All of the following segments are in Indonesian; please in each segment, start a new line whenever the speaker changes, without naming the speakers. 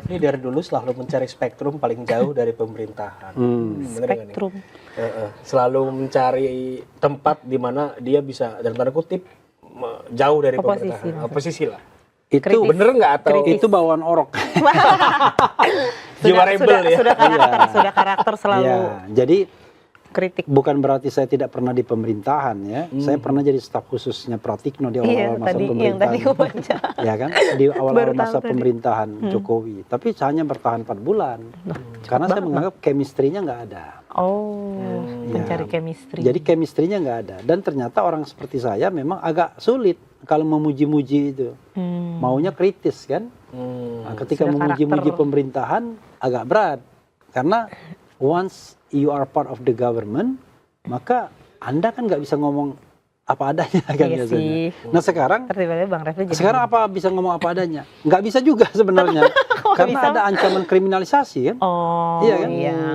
Ini dari dulu selalu mencari spektrum paling jauh dari pemerintahan. Bener nggak nih?
Spektrum.
Selalu mencari tempat di mana dia bisa dalam tanda kutip jauh dari
Oposisi,
pemerintahan.
maksudnya.
Oposisi lah.
Itu
Kritis.
Bener nggak atau
Kritis.
itu bawaan orok.
jiwa rebel ya?
Sudah karakter selalu
Ya, jadi
kritik.
bukan berarti saya tidak pernah di pemerintahan ya. Saya pernah jadi staf khususnya Pratikno di awal-awal masa
Yang
pemerintahan.
tadi aku baca.
Ya kan, di awal-awal
Baru tahu
masa
tadi.
pemerintahan Jokowi. Tapi hanya bertahan 4 bulan. Karena saya menganggap chemistry-nya nggak ada.
Oh, mencari
Ya.
chemistry.
Jadi chemistry-nya nggak ada. Dan ternyata orang seperti saya memang agak sulit kalau memuji-muji itu. Maunya kritis kan. Nah, ketika
Sudah
memuji-muji
karakter.
pemerintahan agak berat. Karena once you are part of the government, maka Anda kan nggak bisa ngomong apa adanya kan
Iya
biasanya.
sih.
Nah sekarang
Tiba-tiba Bang Refli jadi
sekarang apa bisa ngomong apa adanya? Nggak bisa juga sebenarnya. Karena
bisa?
ada ancaman kriminalisasi kan.
Oh,
Iya kan?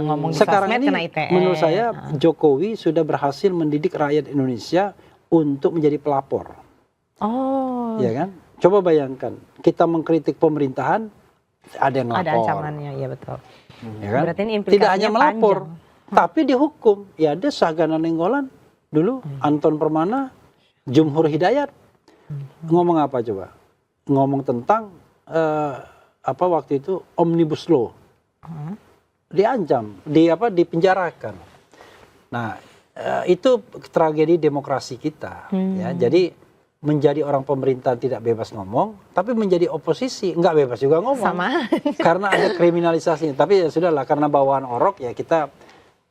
ngomong di
Sekarang
sosmed
ini
kena ITE.
menurut saya Jokowi sudah berhasil mendidik rakyat Indonesia untuk menjadi pelapor.
Oh,
Ya kan? Coba bayangkan, kita mengkritik pemerintahan, ada yang
ada
lapor.
ancamannya, iya betul.
Ya kan?
Berarti ini implikasinya
Tidak hanya melapor,
panjang.
tapi dihukum. Ya ada Sagana Nenggolan dulu, Anton Permana, Jumhur Hidayat. Ngomong apa coba? Ngomong tentang apa waktu itu Omnibus Law. Diancam, dipenjarakan. Nah, itu tragedi demokrasi kita. Ya, jadi menjadi orang pemerintahan tidak bebas ngomong, tapi menjadi oposisi nggak bebas juga ngomong.
Sama.
Karena ada kriminalisasi. Tapi ya sudahlah, karena bawaan orok ya kita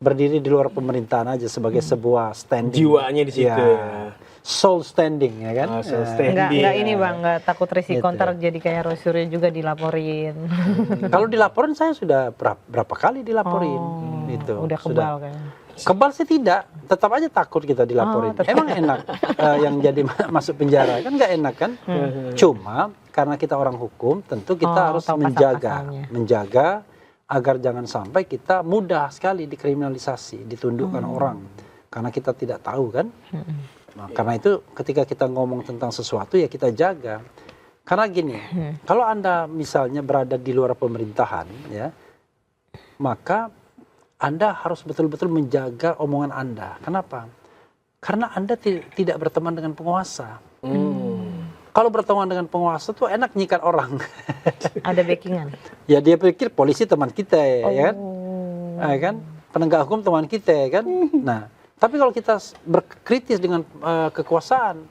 berdiri di luar pemerintahan aja sebagai sebuah standing.
Jiwanya di situ ya.
Soul standing ya kan.
Oh, soul
Ya.
standing.
Enggak ini Bang, enggak takut risiko
Gitu.
ntar jadi kayak Rosuryo juga dilaporin.
Kalau dilaporin saya sudah berapa kali dilaporin. Itu.
Udah kebal kayaknya.
Kebal sih tidak, tetap aja takut kita dilaporin.
tetap.
Emang enak yang jadi masuk penjara kan nggak enak kan? Cuma karena kita orang hukum, tentu kita harus
tahu pasal-pasalnya.
menjaga agar jangan sampai kita mudah sekali dikriminalisasi, ditundukkan orang, karena kita tidak tahu kan. Nah, karena itu ketika kita ngomong tentang sesuatu ya kita jaga. Karena gini, kalau Anda misalnya berada di luar pemerintahan, ya, maka Anda harus betul-betul menjaga omongan Anda. Kenapa? Karena Anda tidak berteman dengan penguasa. Kalau berteman dengan penguasa tuh enak nyikat orang.
Ada backingan.
Ya dia pikir polisi teman kita ya kan?
Oh.
Ya kan? Penegak hukum teman kita ya kan? Nah, tapi kalau kita berkritis dengan kekuasaan,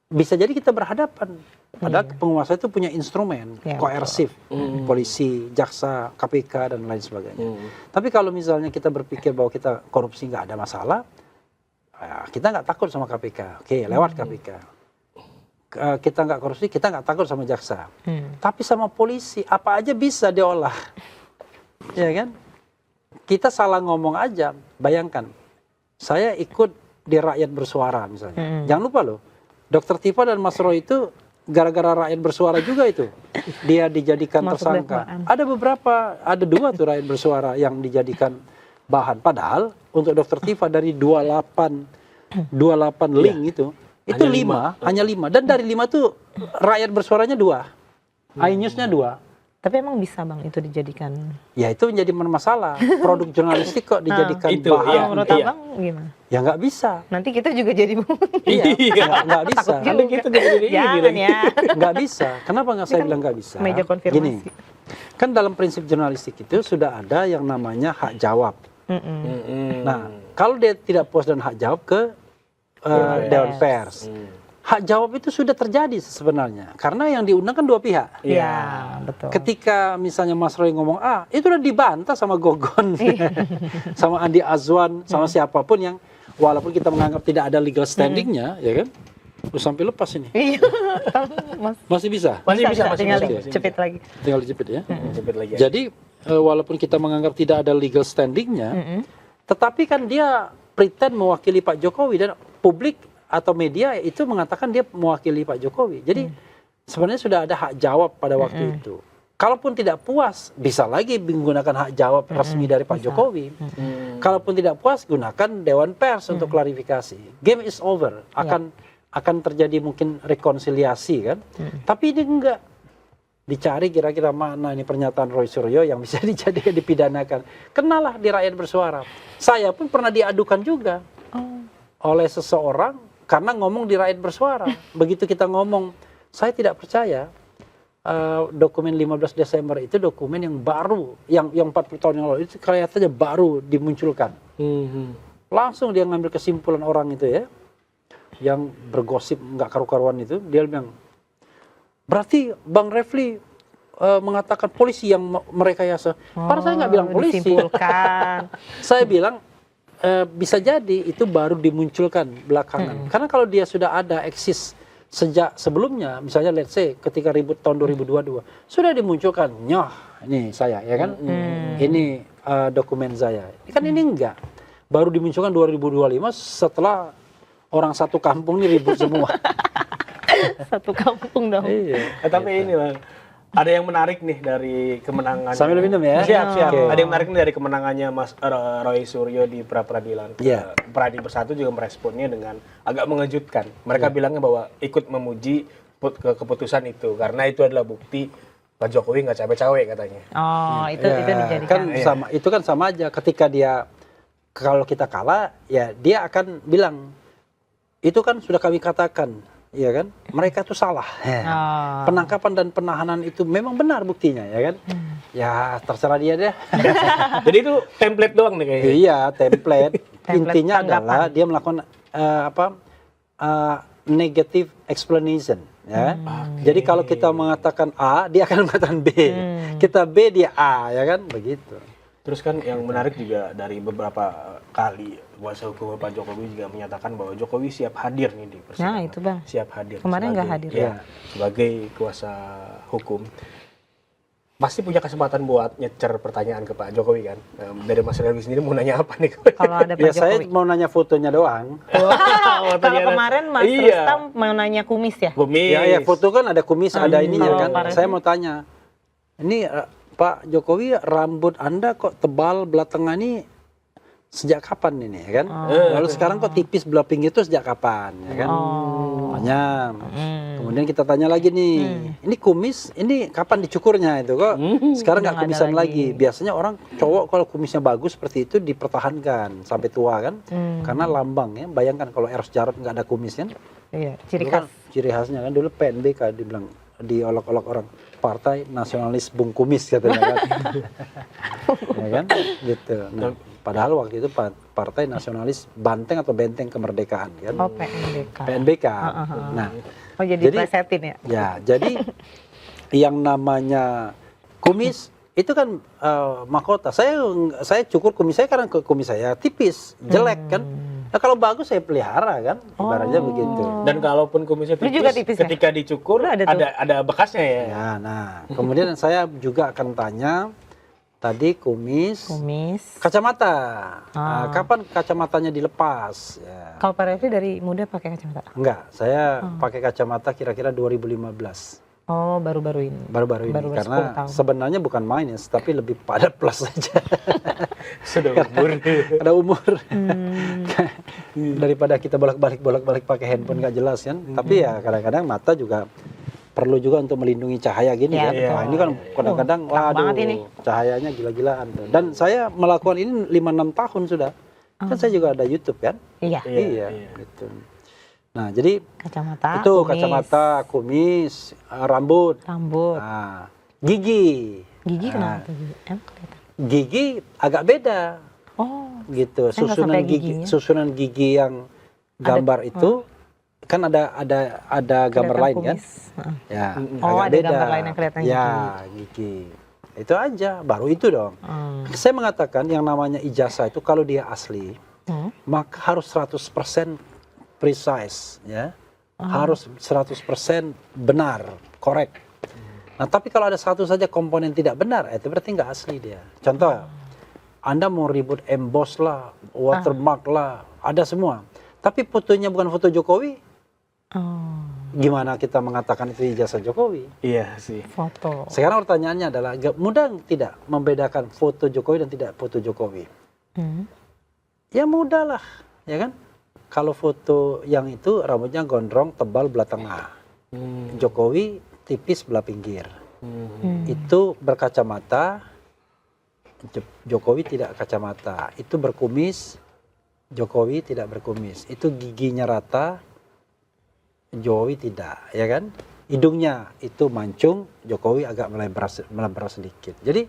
bisa jadi kita berhadapan. Padahal penguasa itu punya instrumen
Ya,
koersif, polisi, jaksa, KPK dan lain sebagainya. Tapi kalau misalnya kita berpikir bahwa kita korupsi nggak ada masalah, ya kita nggak takut sama KPK. Oke, lewat KPK. Kita nggak korupsi, kita nggak takut sama jaksa. Tapi sama polisi, apa aja bisa diolah. Ya kan? Kita salah ngomong aja, bayangkan. Saya ikut di Rakyat Bersuara misalnya. Jangan lupa loh, Dr. Tifa dan Mas Roy itu gara-gara Rakyat Bersuara juga itu. Dia dijadikan
Masuk
tersangka.
dakwaan.
Ada beberapa, ada 2 tuh Rakyat Bersuara yang dijadikan bahan. Padahal untuk Dr. Tifa dari 28 link itu hanya 5. Dan dari 5 tuh Rakyat Bersuaranya 2. iNews-nya 2.
Tapi emang bisa Bang itu dijadikan.
Ya itu menjadi masalah. Produk jurnalistik kok dijadikan
Itu,
bahan.
iya.
Menurut Abang gimana?
Ya nggak bisa.
Nanti kita juga jadi
Iya, nggak bisa.
Takut
Ada
juga.
gitu jadi
Jangan
lagi.
ya.
Nggak bisa. Kenapa nggak saya bilang nggak bisa?
meja konfirmasi.
Gini, kan dalam prinsip jurnalistik itu sudah ada yang namanya hak jawab. Nah, kalau dia tidak puas dan hak jawab ke Dewan Pers. Hak jawab itu sudah terjadi sebenarnya. Karena yang diundang kan 2 pihak.
Iya, betul.
Ketika misalnya Mas Roy ngomong A, itu udah dibantah sama Gogon, sama Andi Azwan, sama siapapun yang walaupun kita menganggap tidak ada legal standingnya, ya kan? Sampai lepas ini.
Iya. Mas.
Masih bisa?
Masih bisa, masih
tinggal
bisa.
cepit lagi.
Tinggal dijepit ya.
Cepet lagi.
Jadi walaupun kita menganggap tidak ada legal standingnya, tetapi kan dia pretend mewakili Pak Jokowi dan publik atau media itu mengatakan dia mewakili Pak Jokowi. Jadi sebenarnya sudah ada hak jawab pada waktu itu. Kalaupun tidak puas, bisa lagi menggunakan hak jawab resmi dari Pak Jokowi. Kalaupun tidak puas, gunakan Dewan Pers untuk klarifikasi. Game is over. Akan terjadi mungkin rekonsiliasi kan. Tapi ini enggak. dicari kira-kira mana ini pernyataan Roy Suryo yang bisa dijadikan dipidanakan. Kenalah di Rakyat Bersuara. Saya pun pernah diadukan juga oleh seseorang karena ngomong di Rakyat Bersuara. Begitu kita ngomong, saya tidak percaya dokumen 15 Desember itu dokumen yang baru, yang 40 tahun yang lalu itu kelihatannya baru dimunculkan. Langsung dia ngambil kesimpulan orang itu ya, yang bergosip nggak karu-karuan itu, dia bilang, berarti Bang Refli mengatakan polisi yang merekayasa. Padahal saya nggak bilang polisi.
Disimpulkan.
Saya bilang bisa jadi itu baru dimunculkan belakangan. Karena kalau dia sudah ada eksis sejak sebelumnya, misalnya let's say ketika ribut tahun 2022, sudah dimunculkan, nyoh, ini saya, ya kan? Ini dokumen saya. Kan ini enggak. Baru dimunculkan 2025 setelah orang satu kampung ini ribut semua.
Satu kampung dong.
Iya.
Tapi ini Bang, ada yang menarik nih dari kemenangan.
Sambil minum ya.
Siap.
Oke.
Ada yang menarik nih dari kemenangannya Mas Roy Suryo di pra-peradilan.
Iya.
Peradi Bersatu juga meresponnya dengan agak mengejutkan. Mereka bilangnya bahwa ikut memuji keputusan itu karena itu adalah bukti Pak Jokowi nggak cawe-cawe katanya.
Oh, itu
Ya,
dijadikan.
kan sama, itu kan sama aja ketika dia, kalau kita kalah ya dia akan bilang itu kan sudah kami katakan, ya kan, mereka itu salah.
Oh.
Penangkapan dan penahanan itu memang benar buktinya, ya kan. Ya terserah dia deh.
Jadi itu template doang nih kayaknya.
Iya, template.
Template
Intinya
tanggapan.
adalah dia melakukan negative explanation, ya. Jadi kalau kita mengatakan A, dia akan mengatakan B. Kita B, dia A, ya kan, begitu.
Terus kan yang menarik juga dari beberapa kali kuasa hukum Pak Jokowi juga menyatakan bahwa Jokowi siap hadir nih di persidangan.
Nah, itu, Bang.
Siap hadir.
Kemarin nggak hadir.
Ya, sebagai kuasa hukum. Pasti punya kesempatan buat nyecer pertanyaan ke Pak Jokowi kan. Dari Mas Refli sendiri mau nanya apa nih?
Kalau ada Pak
Ya saya
Jokowi.
mau nanya fotonya doang.
Wow,
Kalau kemarin Mas Rustam mau nanya kumis ya?
Kumis.
Ya foto kan ada kumis, ada ininya
Kalau
kan.
Pak
Saya
Refli?
mau tanya, ini Pak Jokowi rambut Anda kok tebal belah tengah ini sejak kapan ini, ya kan? Lalu sekarang kok tipis belah pinggir itu sejak kapan, ya kan? Tanya. Kemudian kita tanya lagi nih, ini kumis, ini kapan dicukurnya itu kok? Sekarang nggak
Udah nggak ada
kumisan lagi. Biasanya orang cowok kalau kumisnya bagus seperti itu dipertahankan sampai tua kan? Karena lambang ya. Bayangkan kalau Eros Jarod nggak ada kumis kan?
Iya, ciri
Dulu kan
khas.
ciri khasnya kan dulu PNBK dibilang, diolok-olok orang, Partai Nasionalis Bung Kumis katanya kan. Ya kan? Gitu. Nah, padahal waktu itu Partai Nasionalis Banteng atau Benteng Kemerdekaan kan.
Oh, PNBK.
PNBK. Nah,
Oh, jadi plesetin ya?
ya, jadi yang namanya kumis itu kan mahkota. Saya cukur kumis saya karena kumis saya tipis, jelek kan. Nah, kalau bagus saya pelihara kan, ibaratnya begitu.
Dan kalaupun kumisnya
Lu
tipis,
juga tipis ya?
ketika dicukur
Lu ada tuh?
ada bekasnya ya.
Ya, nah, kemudian saya juga akan tanya tadi kumis, kacamata. Nah, kapan kacamatanya dilepas? Ya.
Kalau Pak Refli dari muda pakai kacamata?
Enggak, saya pakai kacamata kira-kira 2015.
Oh, baru-baru ini.
Baru-baru ini
Baru 10
karena
tahun.
sebenarnya bukan minus tapi lebih pada plus saja.
Sudah umur.
Ada umur. Daripada kita bolak-balik pakai handphone nggak jelas kan. Tapi ya kadang-kadang mata juga perlu juga untuk melindungi cahaya gini
Ya,
kan.
betul.
Nah, ini kan kadang-kadang
terang banget ini.
cahayanya gila-gilaan tuh. Dan saya melakukan ini 5-6 tahun sudah. Kan saya juga ada YouTube kan.
Iya.
Iya, gitu. Nah, jadi
Kacamata,
itu
kumis,
kacamata, kumis, rambut.
rambut,
Nah, gigi.
gigi
Nah,
kenapa tuh gigi? Emang kelihatan?
gigi agak beda
Oh,
gitu.
Saya nggak sampai giginya.
Susunan gigi yang gambar itu kan ada gambar
kelihatan
lain kan?
kumis. Heeh.
Ya,
Oh,
agak
ada
beda.
gambar lain yang kelihatan
ya, gigi. Itu aja, baru itu dong. Saya mengatakan yang namanya ijazah itu kalau dia asli, maka harus 100% precise, ya. Harus 100% benar, korek. Nah, tapi kalau ada satu saja komponen tidak benar, itu berarti nggak asli dia. Contoh, Anda mau ribut emboss lah, watermark lah, ada semua. Tapi fotonya bukan foto Jokowi, gimana kita mengatakan itu ijazah Jokowi?
Iya sih.
Foto.
Sekarang pertanyaannya adalah, mudah tidak membedakan foto Jokowi dan tidak foto Jokowi? Ya mudah lah, ya kan? Kalau foto yang itu rambutnya gondrong, tebal belah tengah. Jokowi tipis belah pinggir. itu berkacamata, Jokowi tidak kacamata. Itu berkumis, Jokowi tidak berkumis. Itu giginya rata, Jokowi tidak, ya kan? Hidungnya itu mancung, Jokowi agak melebar sedikit. Jadi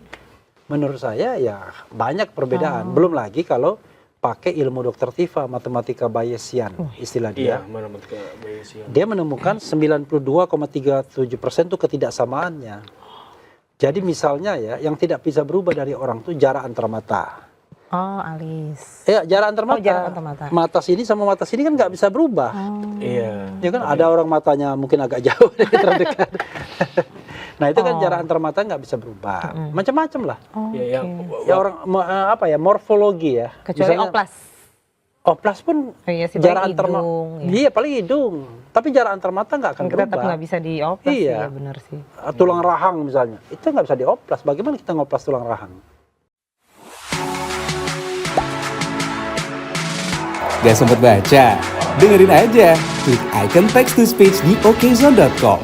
menurut saya ya banyak perbedaan. Belum lagi kalau pakai ilmu Dr. Tifa, matematika Bayesian, istilah dia.
Iya, matematika Bayesian.
Dia menemukan 92,37% itu ketidaksamaannya. Jadi misalnya ya, yang tidak bisa berubah dari orang itu jarak antar mata.
Oh, alis.
Ya, jarak antar mata.
jarak antar mata.
Mata sini sama mata sini kan nggak bisa berubah.
Iya.
Ya kan ada orang matanya mungkin agak jauh dari terdekat. Nah itu kan jarak antar mata nggak bisa berubah. Macam-macam lah.
Oh,
Ya, yang
Ya orang apa ya morfologi ya.
kecuali
Misalnya,
oplas.
Oplas pun
Oh, iya sih,
jarak
paling
antar mata.
hidung, ya.
Iya paling hidung. Tapi jarak antar mata nggak akan
Kan kita tetap
berubah.
nggak bisa dioplas
Iya.
ya, benar sih.
Tulang rahang misalnya, itu nggak bisa dioplas. Bagaimana kita ngoplas tulang rahang?
Gak sempet baca? Dengerin aja, klik icon text to speech di okezone.com.